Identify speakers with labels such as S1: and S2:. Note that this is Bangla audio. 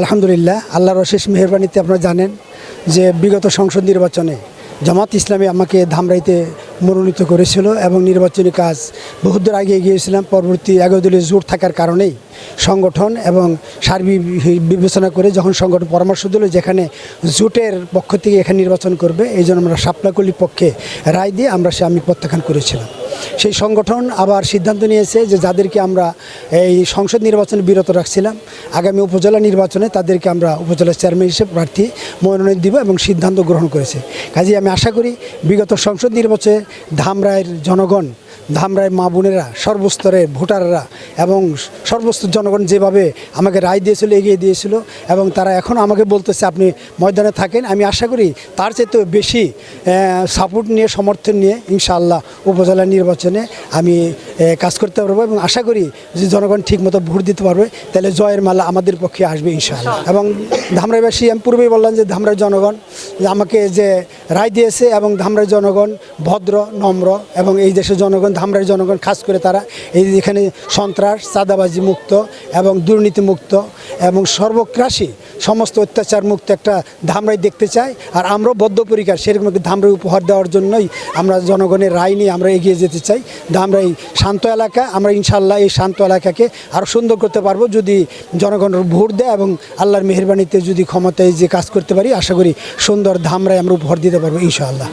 S1: আলহামদুলিল্লাহ, আল্লাহর অশেষ মেহেরবানিতে আপনারা জানেন যে বিগত সংসদ নির্বাচনে জামাত ইসলামী আমাকে ধামরাইতে মনোনীত করেছিল এবং নির্বাচনী কাজ বহুদূর আগে এগিয়েছিলাম। পরবর্তী 11 দলীয় জোট থাকার কারণেই সংগঠন এবং সার্বিক বিবেচনা করে যখন সংগঠন পরামর্শ দিল যেখানে জোটের পক্ষ থেকে এখানে নির্বাচন করবে, এই জন্য আমরা শাপলাকলির পক্ষে রায় দিয়ে আমি প্রত্যাখ্যান করেছিলাম। সেই সংগঠন আবার সিদ্ধান্ত নিয়েছে যে যাদেরকে আমরা এই সংসদ নির্বাচনে বিরত রাখছিলাম, আগামী উপজেলা নির্বাচনে তাদেরকে আমরা উপজেলা চেয়ারম্যান হিসেবে প্রার্থী মনোনয়ন দিব এবং সিদ্ধান্ত গ্রহণ করেছে। কাজেই আমি আশা করি বিগত সংসদ নির্বাচনে ধামরাইয়ের জনগণ, ধামরাই মা বোনেরা, সর্বস্তরের ভোটাররা এবং সর্বস্তর জনগণ যেভাবে আমাকে রায় দিয়েছিল, এগিয়ে দিয়েছিল এবং তারা এখন আমাকে বলতেছে আপনি ময়দানে থাকেন, আমি আশা করি তার চেয়ে বেশি সাপোর্ট নিয়ে, সমর্থন নিয়ে ইনশাআল্লাহ উপজেলা নির্বাচনে আমি কাজ করতে পারবো এবং আশা করি যে জনগণ ঠিকমতো ভোট দিতে পারবে, তাহলে জয়ের মালা আমাদের পক্ষে আসবে ইনশাআল্লাহ। এবং ধামরাইবাসী, আমি পূর্বেই বললাম যে ধামরাই জনগণ আমাকে যে রায় দিয়েছে এবং ধামরাই জনগণ ভদ্র, নম্র এবং এই দেশের জনগণ, ধামরাই জনগণ খাস করে তারা এই এখানে সন্ত্রাস, চাঁদাবাজি মুক্ত এবং দুর্নীতি মুক্ত এবং সর্বগ্রাসী সমস্ত অত্যাচার মুক্ত একটা ধামরাই দেখতে চাই। আর আমরাও বদ্ধপরিকর সেরকম ধামরাই উপহার দেওয়ার জন্যই আমরা জনগণের রায় নিয়ে আমরা এগিয়ে যেতে চাই। ধামরাই শান্ত এলাকা, আমরা ইনশাআল্লাহ এই শান্ত এলাকাকে আরও সুন্দর করতে পারবো যদি জনগণের ভোট দেয় এবং আল্লাহর মেহেরবানিতে যদি ক্ষমতায় যে কাজ করতে পারি, আশা করি সুন্দর ধামরাই আমরা উপহার দিতে পারবো ইনশাআল্লাহ।